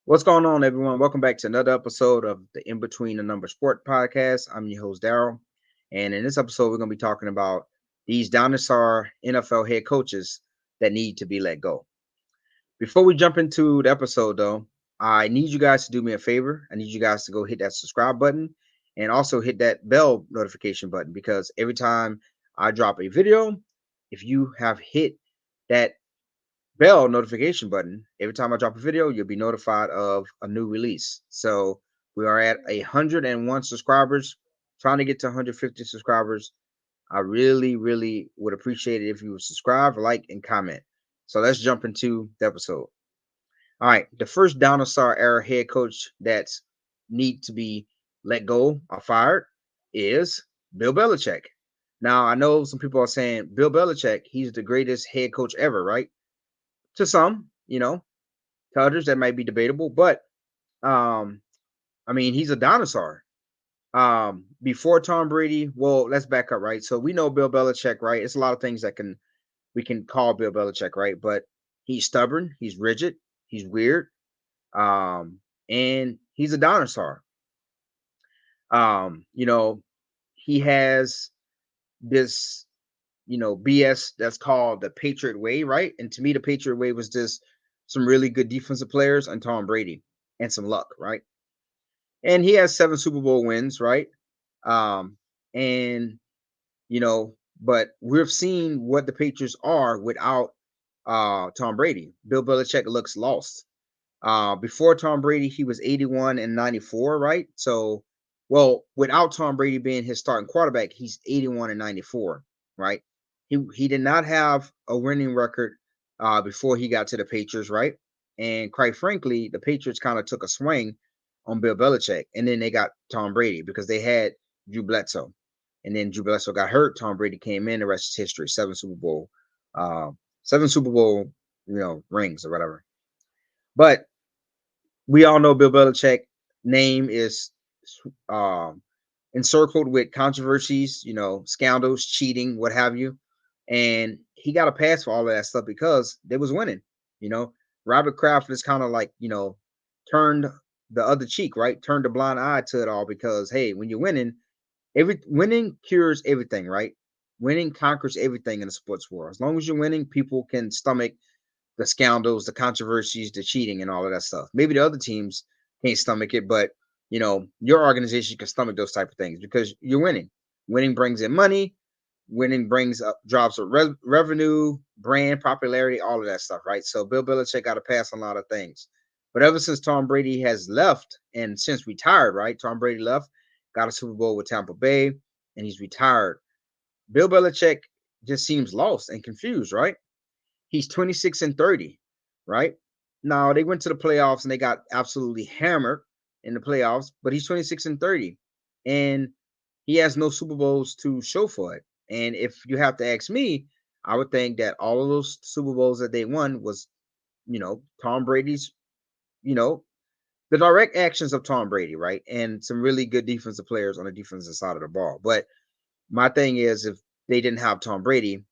What's going on, everyone? Welcome back to another episode of the In Between the Number Sport podcast. I'm your host, Daryl. And in this episode, we're going to be talking about these dinosaur NFL head coaches that need to be let go. Before we jump into the episode, though, I need you guys to do me a favor. I need you guys to go hit that subscribe button and also hit that bell notification button because every time I drop a video, if you have hit that bell notification button. Every time I drop a video, you'll be notified of a new release. So we are at 101 subscribers, trying to get to 150 subscribers. I really, really would appreciate it if you would subscribe, like, and comment. So let's jump into the episode. All right, the first dinosaur era head coach that's need to be let go or fired is Bill Belichick. Now I know some people are saying Bill Belichick, he's the greatest head coach ever, right? To some, to others that might be debatable, but um, I mean, he's a dinosaur. Before Tom Brady, well, let's back up, right? So we know Bill Belichick, right? It's a lot of things that we can call Bill Belichick, right? But he's stubborn, he's rigid, he's weird, um, and he's a dinosaur. Um, you know, he has this, BS that's called the Patriot Way, right? And to me, the Patriot Way was just some really good defensive players and Tom Brady and some luck, right? And he has 7 Super Bowl wins, right? Um, and you know, but we've seen what the Patriots are without Tom Brady. Bill Belichick looks lost. Before Tom Brady, he was 81 and 94, right? So, well, without Tom Brady being his starting quarterback, he's 81 and 94, right? He did not have a winning record before he got to the Patriots, right? And quite frankly, the Patriots kind of took a swing on Bill Belichick, and then they got Tom Brady because they had Drew Bledsoe, and then Drew Bledsoe got hurt. Tom Brady came in. The rest is history. Uh, 7 Super Bowl, rings or whatever. But we all know Bill Belichick name is um, encircled with controversies, scandals, cheating, what have you. And he got a pass for all of that stuff because they was winning. You know, Robert Kraft is kind of like, turned the other cheek, right? Turned a blind eye to it all because hey, when you're winning, winning cures everything, right? Winning conquers everything in the sports world. As long as you're winning, people can stomach the scandals, the controversies, the cheating, and all of that stuff. Maybe the other teams can't stomach it, but your organization can stomach those type of things because you're winning. Winning brings in money. Winning brings up drops of revenue, brand popularity, all of that stuff, right? So Bill Belichick got to pass on a lot of things. But ever since Tom Brady has left and since retired, right? Tom Brady left, got a Super Bowl with Tampa Bay, and he's retired. Bill Belichick just seems lost and confused, right? He's 26 and 30, right? Now they went to the playoffs and they got absolutely hammered in the playoffs, but he's 26 and 30. And he has no Super Bowls to show for it. And if you have to ask me, I would think that all of those Super Bowls that they won was, Tom Brady's, you know, the direct actions of Tom Brady, right? And some really good defensive players on the defensive side of the ball. But my thing is, if they didn't have Tom Brady,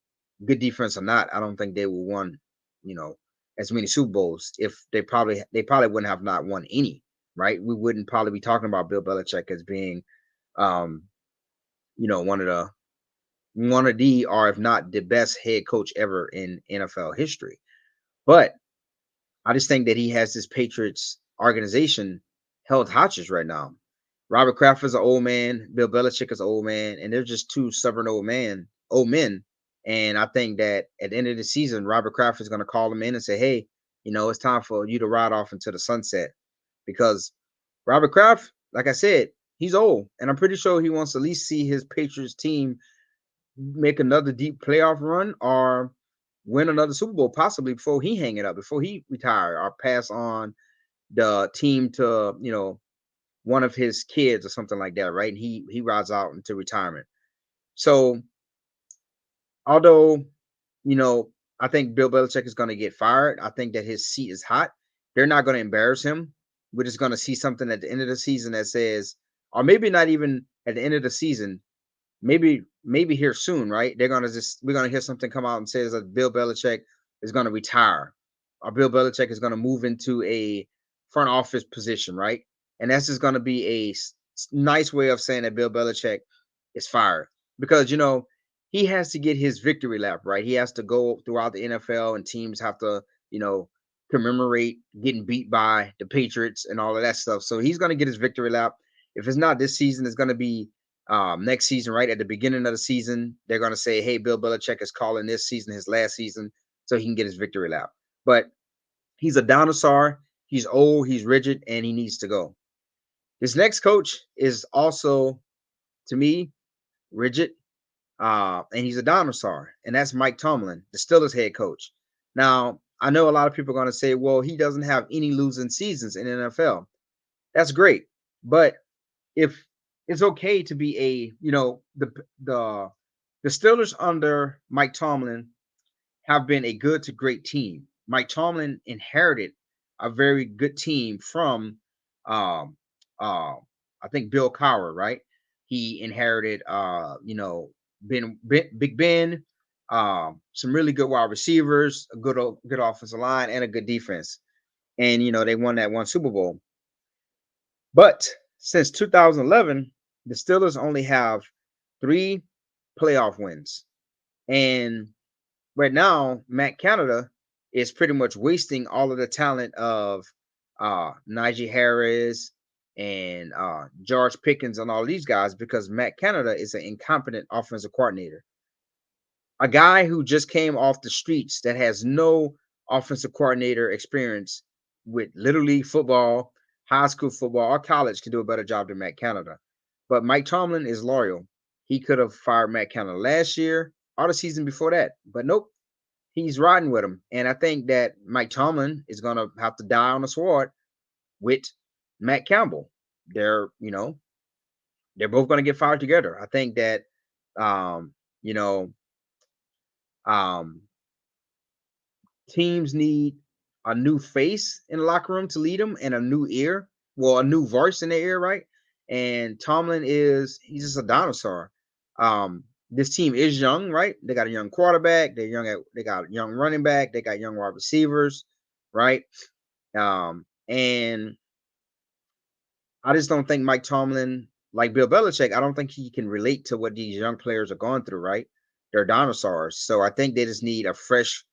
good defense or not, I don't think they would won, you know, as many Super Bowls. If they probably wouldn't have not won any, right? We wouldn't probably be talking about Bill Belichick as being, um, one of the, or if not the best head coach ever in NFL history. But I just think that he has this Patriots organization held hostage right now. Robert Kraft is an old man. Bill Belichick is an old man, and they're just two stubborn old men. And I think that at the end of the season, Robert Kraft is going to call them in and say, "Hey, it's time for you to ride off into the sunset," because Robert Kraft, like I said, he's old, and I'm pretty sure he wants to at least see his Patriots team make another deep playoff run or win another Super Bowl, possibly before he hang it up, before he retire or pass on the team to one of his kids or something like that, right? And he rides out into retirement. So although I think Bill Belichick is going to get fired, I think that his seat is hot. They're not going to embarrass him. We're just going to see something at the end of the season that says, or maybe not even at the end of the season, maybe here soon, right? We're gonna hear something come out and says that Bill Belichick is gonna retire, or Bill Belichick is gonna move into a front office position, right? And that's just going to be a nice way of saying that Bill Belichick is fired because he has to get his victory lap, right? He has to go throughout the NFL, and teams have to you know commemorate getting beat by the Patriots and all of that stuff. So he's going to get his victory lap. If it's not this season, it's going to be next season, right? At the beginning of the season, they're going to say, hey, Bill Belichick is calling this season his last season so he can get his victory lap. But he's a dinosaur. He's old, he's rigid, and he needs to go. This next coach is also, to me, rigid, and he's a dinosaur, and that's Mike Tomlin, the Steelers head coach. Now, I know a lot of people are going to say, well, he doesn't have any losing seasons in the NFL. That's great. But if it's okay to be the Steelers under Mike Tomlin have been a good to great team. Mike Tomlin inherited a very good team from um I think Bill Cowher, right? He inherited Big Ben, some really good wide receivers, a good offensive line, and a good defense. And they won that one Super Bowl. But since 2011, the Steelers only have 3 playoff wins. And right now, Matt Canada is pretty much wasting all of the talent of Najee Harris and George Pickens and all these guys because Matt Canada is an incompetent offensive coordinator. A guy who just came off the streets that has no offensive coordinator experience with Little League football, high school football, or college can do a better job than Matt Canada. But Mike Tomlin is loyal. He could have fired Matt Canada last year or the season before that. But nope, he's riding with him. And I think that Mike Tomlin is going to have to die on the sword with Matt Campbell. They're both going to get fired together. I think that, um, you know, um, teams need a new face in the locker room to lead them and a new ear, well, a new voice in their ear, right? And Tomlin he's just a dinosaur. This team is young, right? They got a young quarterback, they got a young running back, they got young wide receivers, right? And I just don't think Mike Tomlin, like Bill Belichick, I don't think he can relate to what these young players are going through, right? They're dinosaurs. So I think they just need a fresh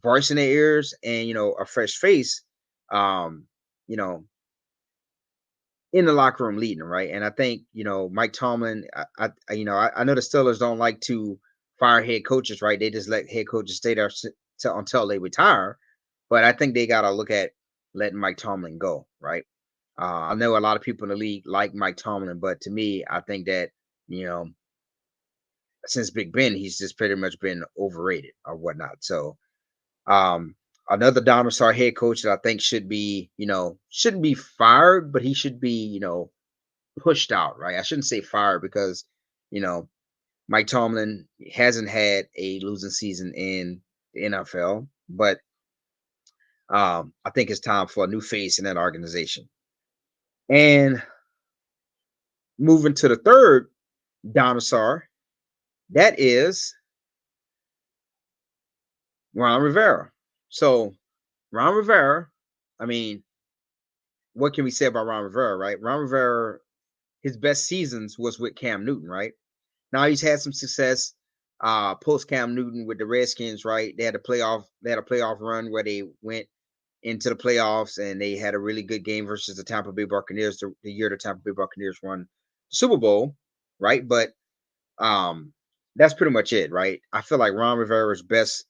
voice in their ears and a fresh face um you know in the locker room leading them, right? And I think Mike Tomlin, I know the Steelers don't like to fire head coaches, right? They just let head coaches stay there until they retire. But I think they got to look at letting Mike Tomlin go, right? I know a lot of people in the league like Mike Tomlin, but to me, I think that you know since Big Ben, he's just pretty much been overrated or whatnot. So Um, another dinosaur head coach that I think shouldn't be fired, but he should be, pushed out, right? I shouldn't say fired because, you know, Mike Tomlin hasn't had a losing season in the NFL, but I think it's time for a new face in that organization. And moving to the third dinosaur, that is Ron Rivera. So Ron Rivera, I mean, what can we say about Ron Rivera, right? Ron Rivera, his best seasons was with Cam Newton, right? Now he's had some success post Cam Newton with the Redskins, right? They had a playoff run where they went into the playoffs and they had a really good game versus the Tampa Bay Buccaneers the year the Tampa Bay Buccaneers won the Super Bowl, right? But um that's pretty much it, right? I feel like Ron Rivera's best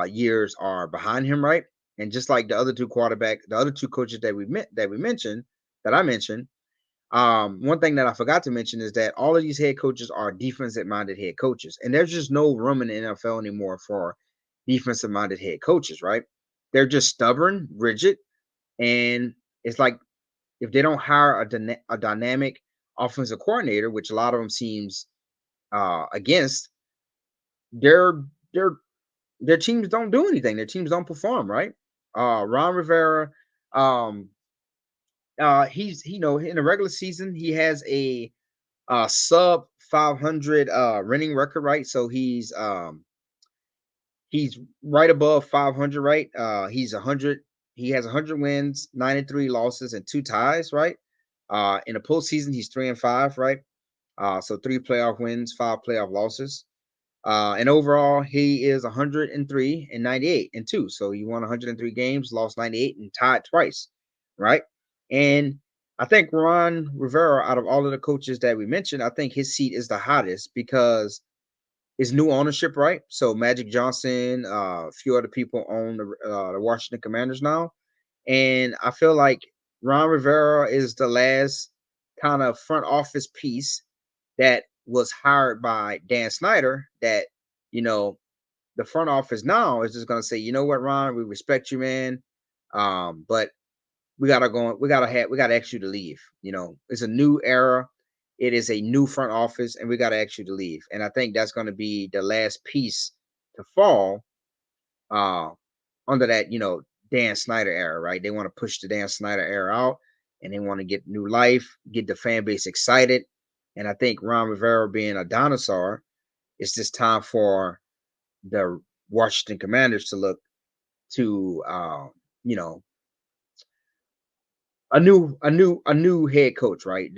years are behind him, right? And just like the other two coaches that I mentioned, one thing that I forgot to mention is that all of these head coaches are defensive minded head coaches, and there's just no room in the NFL anymore for defensive minded head coaches, right? They're just stubborn, rigid, and it's like if they don't hire a dynamic offensive coordinator, which a lot of them seems against, their their their teams don't do anything. Their teams don't perform, right? Ron Rivera, um, he's in the regular season he has a sub 500 winning record, right? So he's right above 500, right? He's 100 He has 100 wins, 93 losses, and two ties, right? In the postseason, he's 3-5, right? So three playoff wins, five playoff losses. And overall, he is 103 and 98 and two. So he won 103 games, lost 98, and tied twice, right? And I think Ron Rivera, out of all of the coaches that we mentioned, I think his seat is the hottest because it's new ownership, right? So Magic Johnson, a few other people own the Washington Commanders now, and I feel like Ron Rivera is the last kind of front office piece that was hired by Dan Snyder. That you know the front office now is just going to say, you know what, Ron, we respect you, man, but we gotta ask you to leave. It's a new era. It is a new front office, and we gotta ask you to leave. And I think that's gonna be the last piece to fall uh under that, Dan Snyder era, right? They want to push the Dan Snyder era out and they want to get new life, get the fan base excited. And I think Ron Rivera being a dinosaur, it's just time for the Washington Commanders to look to you know a new head coach, right?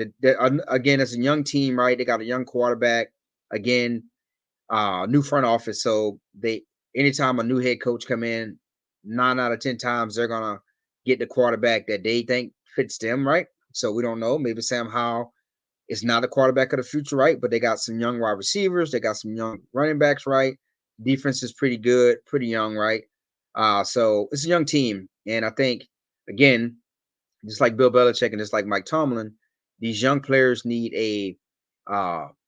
Again, it's a young team, right? They got a young quarterback. Again, new front office. So anytime a new head coach come in, 9 out of 10 times they're gonna get the quarterback that they think fits them, right? So we don't know. Maybe Sam Howell is not the quarterback of the future, right? But they got some young wide receivers. They got some young running backs, right? Defense is pretty good, pretty young, right? So it's a young team, and I think again, just like Bill Belichick and just like Mike Tomlin, these young players need a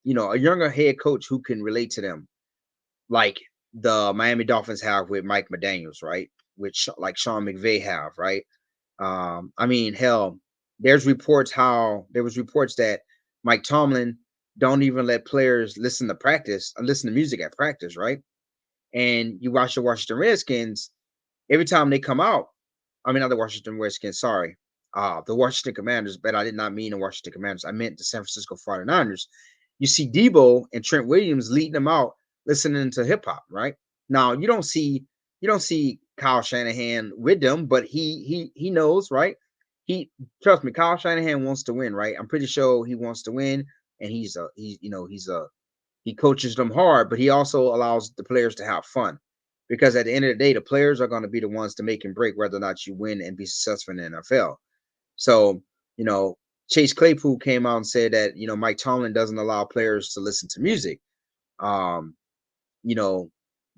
younger head coach who can relate to them, like the Miami Dolphins have with Mike McDaniels, right? Which like Sean McVay have, right? I mean, hell, there was reports that Mike Tomlin don't even let players listen to music at practice, right? And you watch the Washington Redskins, every time they come out, I mean, not the Washington Redskins, sorry. The Washington Commanders, but I did not mean the Washington Commanders. I meant the San Francisco 49ers. You see Debo and Trent Williams leading them out listening to hip hop, right? Now you don't see Kyle Shanahan with them, but he knows, right? He trust me, Kyle Shanahan wants to win, right? I'm pretty sure he wants to win, and he coaches them hard, but he also allows the players to have fun because at the end of the day, the players are going to be the ones to make and break whether or not you win and be successful in the NFL. So, you know, Chase Claypool came out and said that, Mike Tomlin doesn't allow players to listen to music. Um, you know,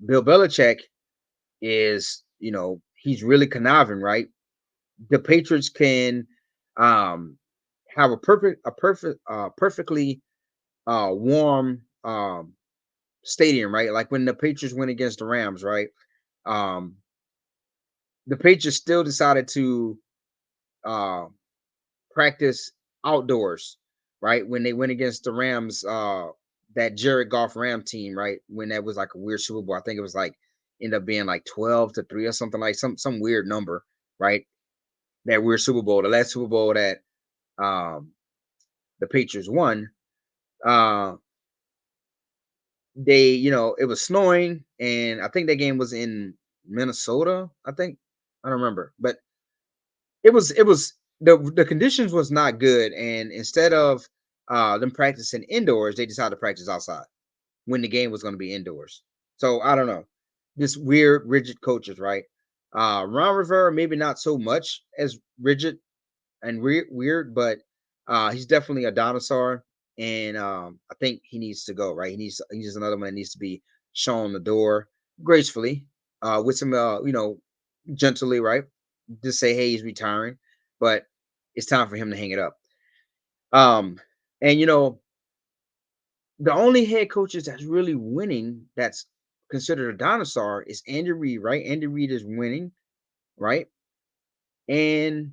Bill Belichick he's really conniving, right? The Patriots can have perfectly warm stadium, right? Like when the Patriots went against the Rams, right? Um, the Patriots still decided to uh, practice outdoors, right? When they went against the Rams, that Jared Goff Ram team, right? When that was like a weird Super Bowl, I think it was like ended up being like 12-3 or something, like some weird number, right? That weird Super Bowl, the last Super Bowl that um, the Patriots won. Uh, it was snowing, and I think that game was in Minnesota. I don't remember, but it was the conditions was not good, and instead of them practicing indoors, they decided to practice outside when the game was going to be indoors. So I don't know, this weird rigid coaches, right? Ron Rivera maybe not so much as rigid and weird, but he's definitely a dinosaur, and I think he needs to go. Right, he's just another one that needs to be shown the door gracefully, with some gently, right? Just say, hey, he's retiring, but it's time for him to hang it up. Um, and the only head coaches that's really winning that's considered a dinosaur is Andy Reid, right? Andy Reid is winning, right? And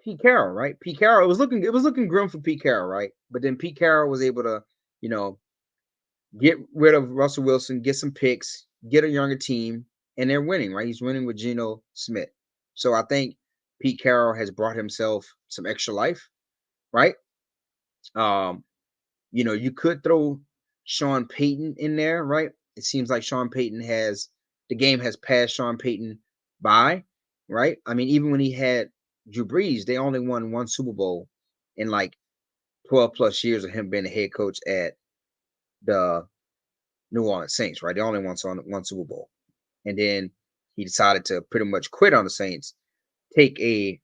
Pete Carroll, right? Pete Carroll, it was looking grim for Pete Carroll, right? But then Pete Carroll was able to, you know, get rid of Russell Wilson, get some picks, get a younger team, and they're winning, right? He's winning with Geno Smith. So I think Pete Carroll has brought himself some extra life, right? Um, you could throw Sean Payton in there, right? It seems like Sean Payton has the game has passed Sean Payton by, right? I mean, even when he had Drew Brees, they only won one Super Bowl in like 12 plus years of him being the head coach at the New Orleans Saints, right? They only won one Super Bowl. And then he decided to pretty much quit on the Saints, take a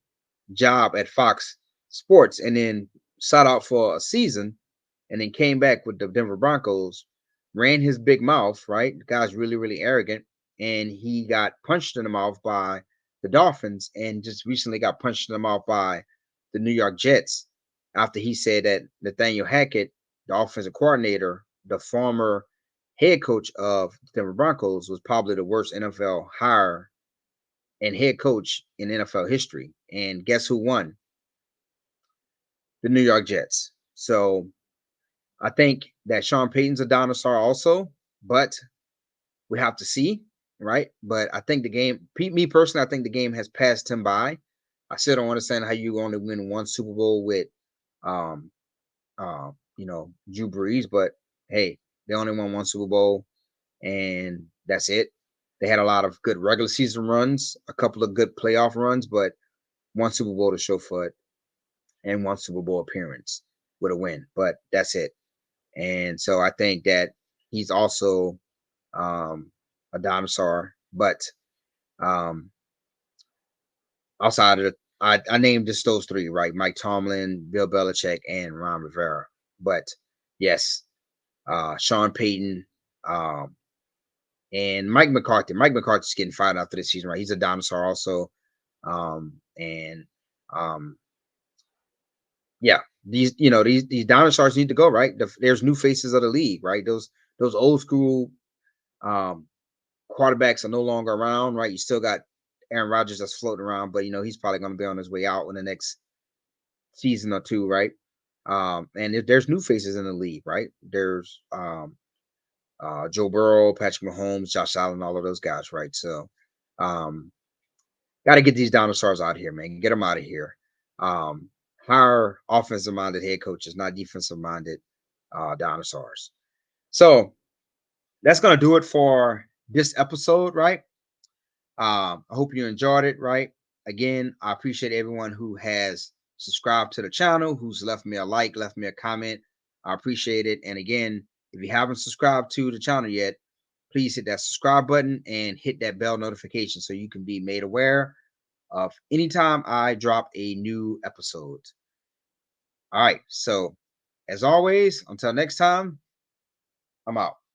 job at Fox Sports, and then sat out for a season, and then came back with the Denver Broncos, ran his big mouth, right? The guy's really, really arrogant, and he got punched in the mouth by the Dolphins, and just recently got punched in the mouth by the New York Jets after he said that Nathaniel Hackett, the offensive coordinator, the former head coach of the Denver Broncos, was probably the worst NFL hire and head coach in NFL history. And guess who won? The New York Jets. So I think that Sean Payton's a dinosaur also, but we have to see, right? But I think the game, me personally, I think the game has passed him by. I still don't understand how you only win one Super Bowl with, um, Drew Brees, but hey, they only won one Super Bowl, and that's it. They had a lot of good regular season runs, a couple of good playoff runs, but one Super Bowl to show for it, and one Super Bowl appearance with a win. But that's it. And so I think that he's also a dinosaur. But um, outside of I named just those three, right? Mike Tomlin, Bill Belichick, and Ron Rivera. But yes, Sean Payton, um, and Mike McCarthy. Mike McCarthy's getting fired after this season, right? He's a dinosaur also. And yeah, these dinosaurs need to go, right? There's new faces of the league, right? Those old school um quarterbacks are no longer around, right? You still got Aaron Rodgers that's floating around, but he's probably going to be on his way out in the next season or two, right? And there's new faces in the league, right? There's Joe Burrow, Patrick Mahomes, Josh Allen, all of those guys, right? So, um, got to get these dinosaurs out of here, man. Get them out of here. Um, hire offensive minded head coaches, not defensive minded dinosaurs. So that's gonna do it for this episode, right? I hope you enjoyed it, right? Again, I appreciate everyone who has subscribed to the channel, who's left me a like, left me a comment. I appreciate it. And again, if you haven't subscribed to the channel yet, please hit that subscribe button and hit that bell notification so you can be made aware of anytime I drop a new episode. All right. So, as always, until next time, I'm out.